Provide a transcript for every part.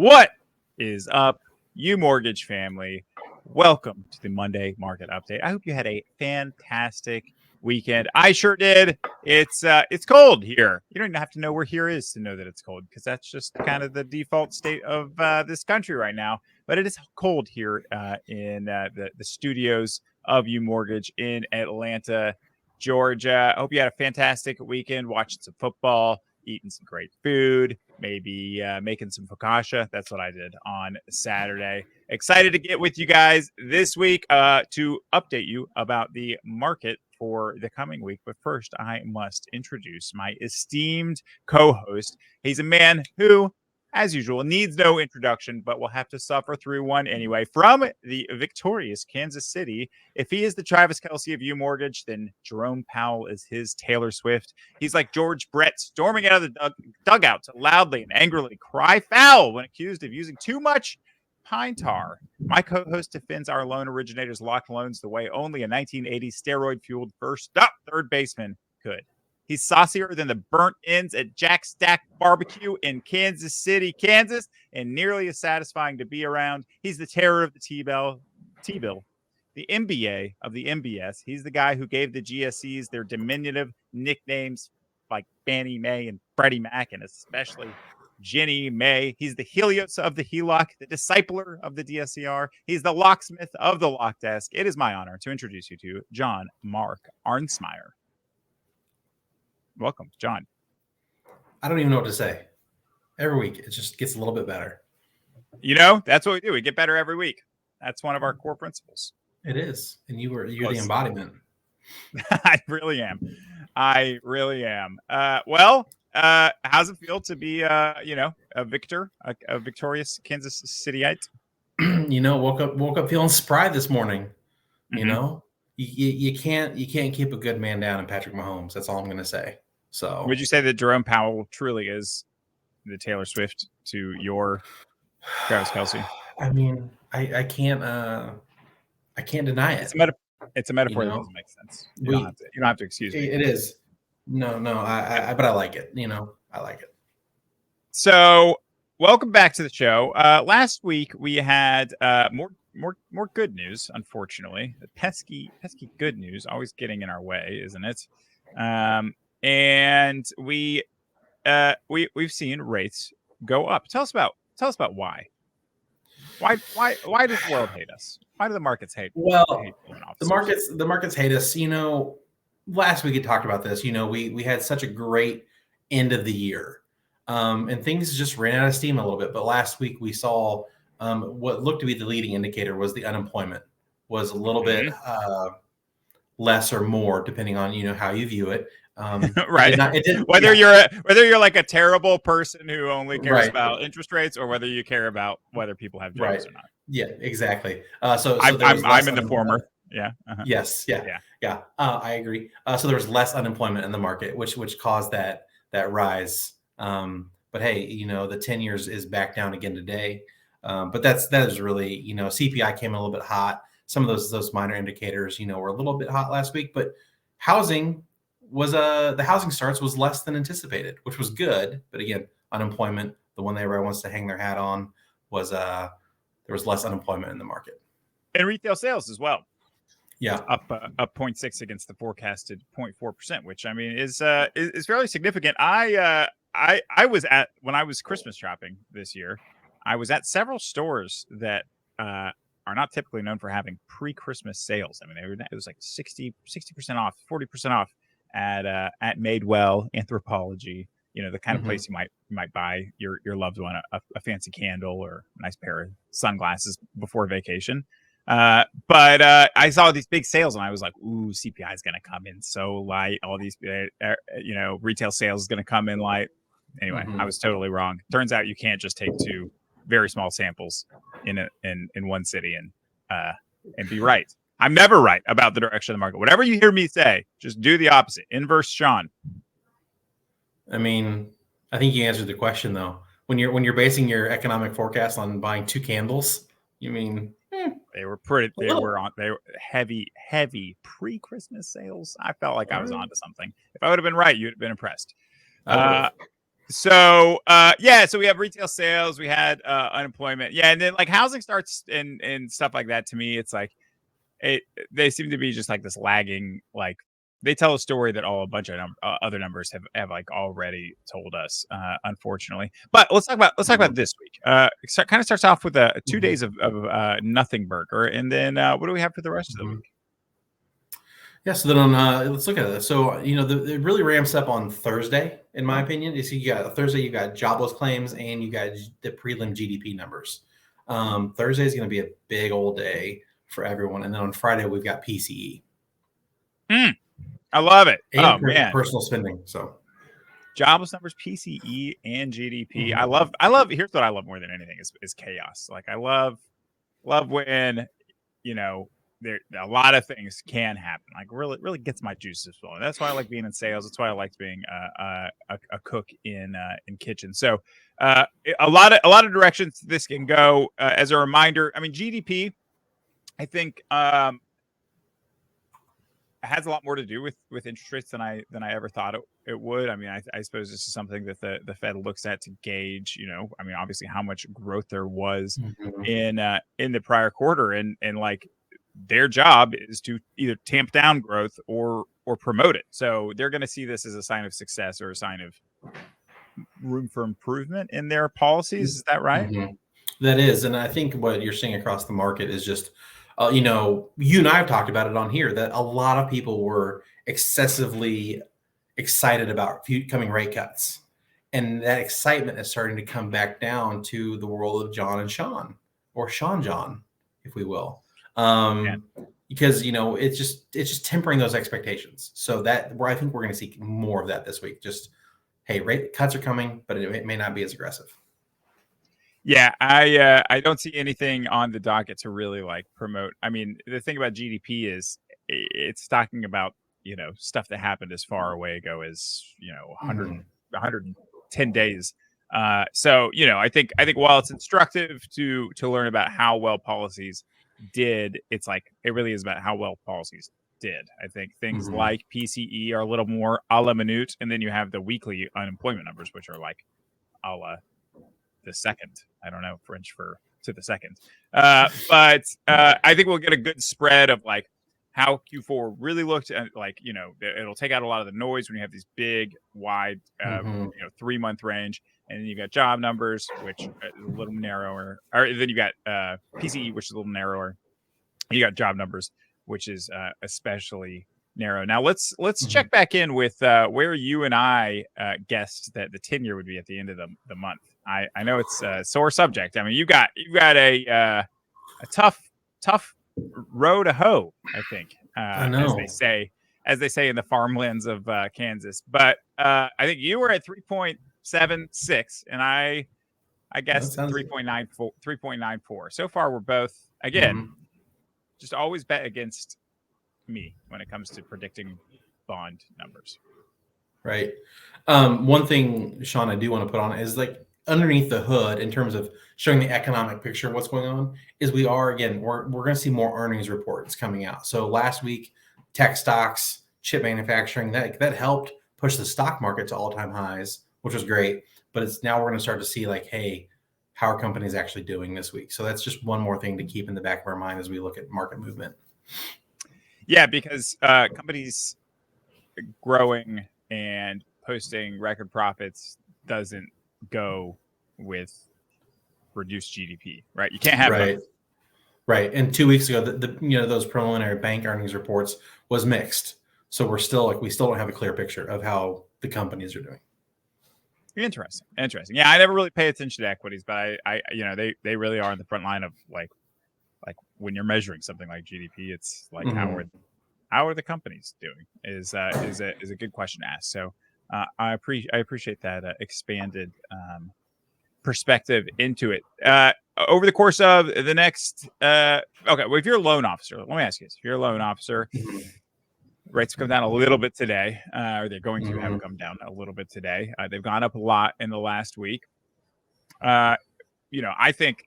What is up, UMortgage family? Welcome to the Monday Market Update. I hope you had a fantastic weekend. I sure did. It's cold here. You don't even have to know where here is to know that it's cold, because that's just kind of the default state of this country right now. But it is cold here in the studios of UMortgage in Atlanta, Georgia. I hope you had a fantastic weekend watching some football, eating some great food, maybe making some focaccia. That's what I did on Saturday. Excited to get with you guys this week to update you about the market for the coming week. But first, I must introduce my esteemed co-host. He's a man who, as usual, needs no introduction, but will have to suffer through one anyway. From the victorious Kansas City, if he is the Travis Kelce of UMortgage, then Jerome Powell is his Taylor Swift. He's like George Brett storming out of the dugout to loudly and angrily cry foul when accused of using too much pine tar. My co-host defends our Loan Originators locked loans the way only a 1980s steroid-fueled third baseman could. He's saucier than the burnt ends at Jack Stack Barbecue in Kansas City, Kansas, and nearly as satisfying to be around. He's the terror of the T-bill, the MBA of the MBS. He's the guy who gave the GSEs their diminutive nicknames like Fannie Mae and Freddie Mac, and especially Ginnie Mae. He's the Helios of the HELOC, the discipler of the DSCR. He's the locksmith of the lock desk. It is my honor to introduce you to Jon Arnsmeyer. Welcome, Jon. I don't even know what to say. Every week, it just gets a little bit better. You know, that's what we do. We get better every week. That's one of our core principles. It is. And you're the embodiment. I really am. How's it feel to be, a victorious Kansas Cityite? Woke up feeling spry this morning. You know, you can't keep a good man down in Patrick Mahomes. That's all I'm going to say. So would you say that Jerome Powell truly is the Taylor Swift to your Travis Kelce? I mean, I can't deny it. It's a metaphor that doesn't make sense. You don't have to excuse me. It is. No, but I like it. I like it. So welcome back to the show. Last week we had more good news. Unfortunately, the pesky good news always getting in our way, isn't it? And we've seen rates go up. Tell us about why. Why does the world hate us? Why do the markets hate? Well, the markets hate us. Last week we talked about this. We had such a great end of the year, and things just ran out of steam a little bit. But last week we saw what looked to be the leading indicator was the unemployment was a little bit less or more, depending on how you view it. Right. Whether you're like a terrible person who only cares about interest rates, or whether you care about whether people have jobs or not. Yeah, exactly. So I'm in the former. Yeah. Yes. Yeah. I agree. So there was less unemployment in the market, which caused that rise. But hey, the 10 years is back down again today. But that is really, CPI came in a little bit hot. Some of those minor indicators, were a little bit hot last week. But housing was the housing starts was less than anticipated, which was good. But again, unemployment, the one that everybody wants to hang their hat on, was there was less unemployment in the market. And retail sales as well. Yeah, up 0.6 against the forecasted 0.4%, which I mean is fairly significant. I was at, when I was Christmas shopping this year, I was at several stores that are not typically known for having pre-Christmas sales. I mean, it was like 60% off, 40% off at Madewell, Anthropology. The kind of place you might buy your loved one a fancy candle or a nice pair of sunglasses before vacation. But I saw these big sales and I was like, ooh, CPI is going to come in so light. All these, retail sales is going to come in light. Anyway, I was totally wrong. Turns out you can't just take two very small samples in one city and be right. I'm never right about the direction of the market. Whatever you hear me say, just do the opposite. Inverse Sean. I mean, I think you answered the question though. When you're basing your economic forecast on buying two candles, you mean they were heavy pre-Christmas sales. I felt like I was onto something. If I would have been right, you'd have been impressed. So so we have retail sales, we had unemployment, and then like housing starts and stuff like that. To me, it's like they seem to be just like this lagging, like they tell a story that a bunch of other numbers have like already told us, unfortunately. But let's talk about this week. So it kind of starts off with 2 days of nothing burger, and then what do we have for the rest of the week? Yeah, so then on let's look at it. So it really ramps up on Thursday, in my opinion. You see, you got Thursday, you got jobless claims, and you got the prelim GDP numbers. Thursday is going to be a big old day for everyone, and then on Friday we've got PCE. I love it. And personal spending. So jobless numbers, PCE, and GDP. I love. Here's what I love more than anything is chaos. Like I love when there a lot of things can happen. Like really gets my juices flowing. That's why I like being in sales. That's why I like being a cook in kitchen. So a lot of directions this can go. As a reminder, I mean GDP, I think has a lot more to do with interest rates than I ever thought it would. I mean, I suppose this is something that the Fed looks at to gauge, I mean, obviously how much growth there was in the prior quarter, and like their job is to either tamp down growth or promote it. So they're going to see this as a sign of success or a sign of room for improvement in their policies. Is that right? That is, and I think what you're seeing across the market is just you and I have talked about it on here that a lot of people were excessively excited about coming rate cuts. And that excitement is starting to come back down to the world of John and Sean, or Sean John, if we will. Because, it's just tempering those expectations. So that I think we're going to see more of that this week. Just, hey, rate cuts are coming, but it may not be as aggressive. Yeah, I don't see anything on the docket to really like promote. I mean, the thing about GDP is it's talking about, stuff that happened as far away ago as, 110 days. So, I think while it's instructive to learn about how well policies did, it's like it really is about how well policies did. I think things like PCE are a little more a la minute, and then you have the weekly unemployment numbers, which are like a la the second. I don't know French for to the second. But I think we'll get a good spread of like how Q4 really looked, and like, it'll take out a lot of the noise when you have these big, wide, 3-month range. And then you got job numbers, which is a little narrower. Or then you got PCE, which is a little narrower. You got job numbers, which is especially narrow. Now let's check back in with where you and I guessed that the 10-year would be at the end of the month. I know it's a sore subject. I mean, you got a tough row to hoe, I think, as they say in the farmlands of Kansas. But I think you were at 3.76, and I guess 3.94. So far, we're both again just always bet against me when it comes to predicting bond numbers. Right. One thing, Sean, I do want to put on is like underneath the hood in terms of showing the economic picture of what's going on is we're going to see more earnings reports coming out. So last week, tech stocks, chip manufacturing, that helped push the stock market to all-time highs, which was great. But now we're going to start to see like, hey, how are companies actually doing this week? So that's just one more thing to keep in the back of our mind as we look at market movement. Yeah, because companies growing and posting record profits doesn't go with reduced GDP, right? You can't have both. Right. And 2 weeks ago, those preliminary bank earnings reports was mixed. So we still don't have a clear picture of how the companies are doing. Interesting. Yeah, I never really pay attention to equities, but I they really are on the front line of like when you're measuring something like GDP, it's like how are the companies doing is a good question to ask. So I appreciate that expanded perspective into it. Over the course of the next well, if you're a loan officer, let me ask you this: if you're a loan officer, rates come down a little bit today, or they're going to have come down a little bit today. They've gone up a lot in the last week. I think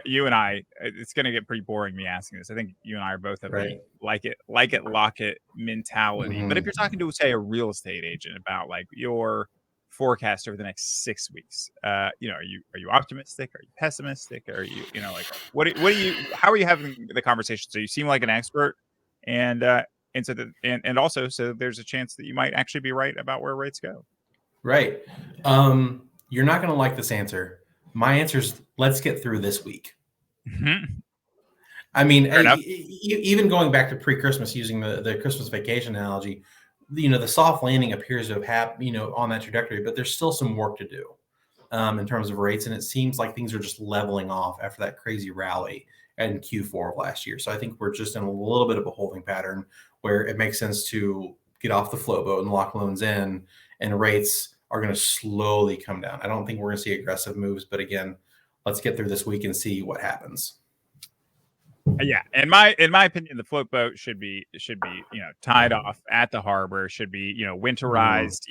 you and I. It's going to get pretty boring me asking this. I think you and I are both of the like it, lock it mentality. But if you're talking to, say, a real estate agent about like your forecast over the next 6 weeks? Are you optimistic? Are you pessimistic? Are you, like what do you? How are you having the conversation? So you seem like an expert, and so and also so there's a chance that you might actually be right about where rates go. Right. You're not going to like this answer. My answer is let's get through this week. Mm-hmm. I mean, even going back to pre-Christmas, using the Christmas vacation analogy, the soft landing appears to have happened, on that trajectory, but there's still some work to do in terms of rates. And it seems like things are just leveling off after that crazy rally in Q4 of last year. So I think we're just in a little bit of a holding pattern where it makes sense to get off the float boat and lock loans in, and rates are going to slowly come down. I don't think we're going to see aggressive moves, but again, let's get through this week and see what happens. Yeah, in my opinion, the float boat should be tied off at the harbor. Should be winterized.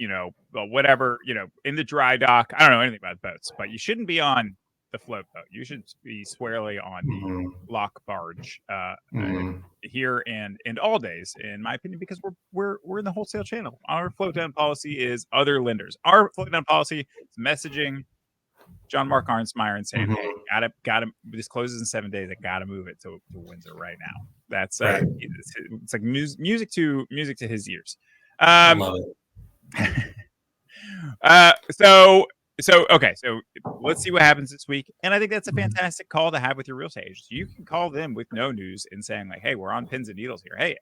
Whatever in the dry dock. I don't know anything about boats, but you shouldn't be on the float boat. You should be squarely on the lock barge here and all days, in my opinion, because we're in the wholesale channel. Our float down policy is other lenders. Our float down policy is messaging Jon Arnsmeyer and saying, "Hey, gotta. This closes in 7 days. I gotta move it to Windsor right now." That's right. It's like music to his ears. Love it. So let's see what happens this week. And I think that's a fantastic call to have with your real estate agents. You can call them with no news and saying like, "Hey, we're on pins and needles here. Hey,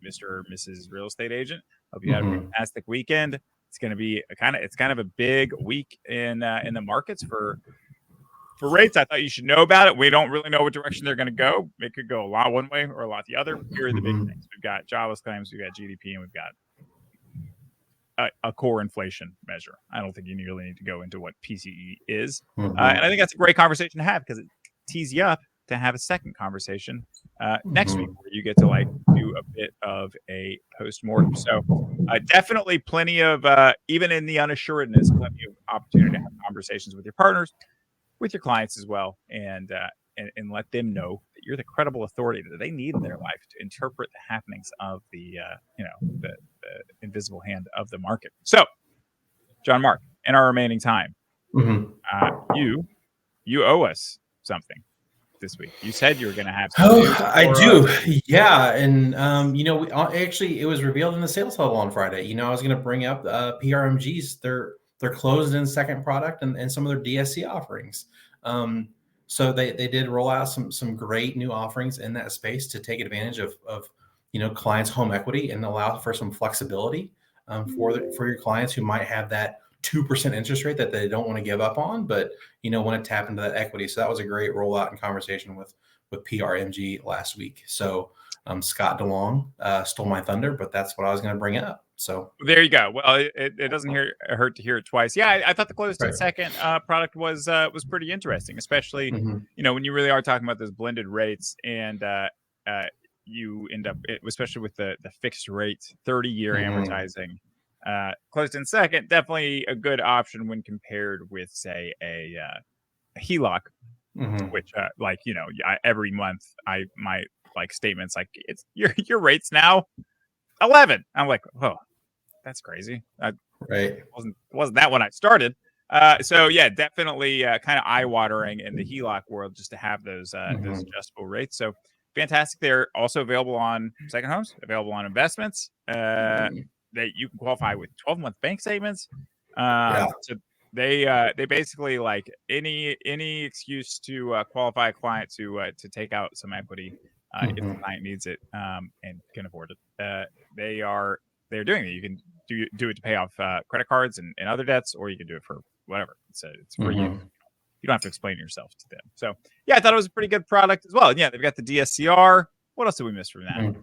Mr. or Mrs. Real Estate Agent, hope you had a fantastic weekend. It's going to be kind of a big week in the markets for rates. I thought you should know about it. We don't really know what direction they're going to go. It could go a lot one way or a lot the other. Here are the big things. We've got jobless claims, we've got GDP, and we've got a core inflation measure. I don't think you really need to go into what PCE is. And I think that's a great conversation to have because it tees you up to have a second conversation next week where you get to do a bit of a post-mortem. So definitely plenty of, even in the unassuredness, plenty of opportunity to have conversations with your partners, with your clients as well, and let them know that you're the credible authority that they need in their life to interpret the happenings of the invisible hand of the market. So, John Mark, in our remaining time, you owe us something this week. You said you were going to have some news. I do. Yeah. And, actually it was revealed in the sales huddle on Friday. I was going to bring up PRMGs. They're closed in second product and some of their DSC offerings. So they did roll out some great new offerings in that space to take advantage of clients' home equity and allow for some flexibility for your clients who might have that 2% interest rate that they don't want to give up on, but want to tap into that equity. So that was a great rollout and conversation with PRMG last week. So Scott DeLong stole my thunder, but that's what I was going to bring up. So there you go. Well, it doesn't hurt to hear it twice. Yeah, I thought the closed in second product was pretty interesting, especially when you really are talking about those blended rates and you end up, especially with the fixed rate 30-year amortizing. Closed in second, definitely a good option when compared with, say, a HELOC, which, every month I might statements like it's your rates now 11. I'm like, oh, that's crazy. It wasn't that when I started. So yeah, definitely kind of eye watering in the HELOC world just to have those adjustable rates. So fantastic. They're also available on second homes, available on investments. That you can qualify with 12-month bank statements. So they basically like any excuse to qualify a client to take out some equity if the client needs it and can afford it. They're doing it. You can do it to pay off credit cards and other debts, or you can do it for whatever. It's for you. You don't have to explain yourself to them. So yeah, I thought it was a pretty good product as well. And yeah, they've got the DSCR. What else did we miss from that?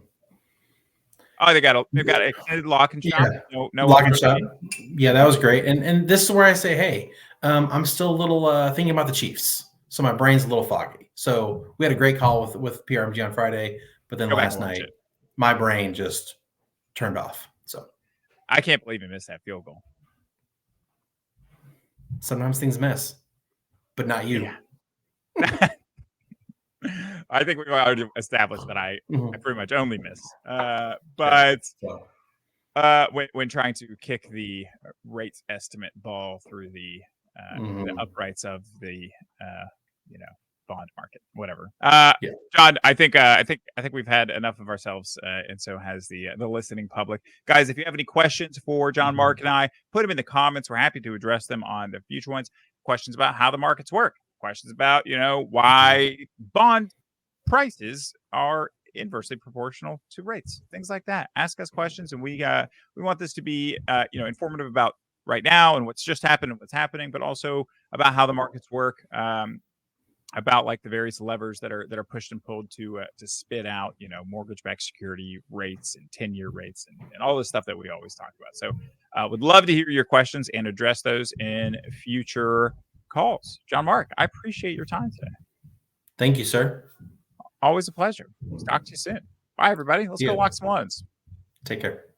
Oh, they've got extended lock and shop. Yeah. No lock and shop. Yeah, that was great. And this is where I say, hey, I'm still a little thinking about the Chiefs, so my brain's a little foggy. So we had a great call with PRMG on Friday, but then last night my brain just turned off. So I can't believe he missed that field goal. Sometimes things miss, but not you. Yeah. I think we already established that I pretty much only miss. But when trying to kick the rates estimate ball through the uprights of the bond market, whatever. John, I think we've had enough of ourselves, and so has the listening public. Guys, if you have any questions for John, Mark, and I, put them in the comments. We're happy to address them on the future ones. Questions about how the markets work. Questions about why bond prices are inversely proportional to rates. Things like that. Ask us questions, and we want this to be informative about right now and what's just happened and what's happening, but also about how the markets work. About like the various levers that are pushed and pulled to spit out mortgage-backed security rates and 10-year rates and all the stuff that we always talk about. So would love to hear your questions and address those in future calls. John, Mark, I appreciate your time today. Thank you, sir. Always a pleasure. Talk to you soon. Bye, everybody. Let's go walk some lawns. Take care.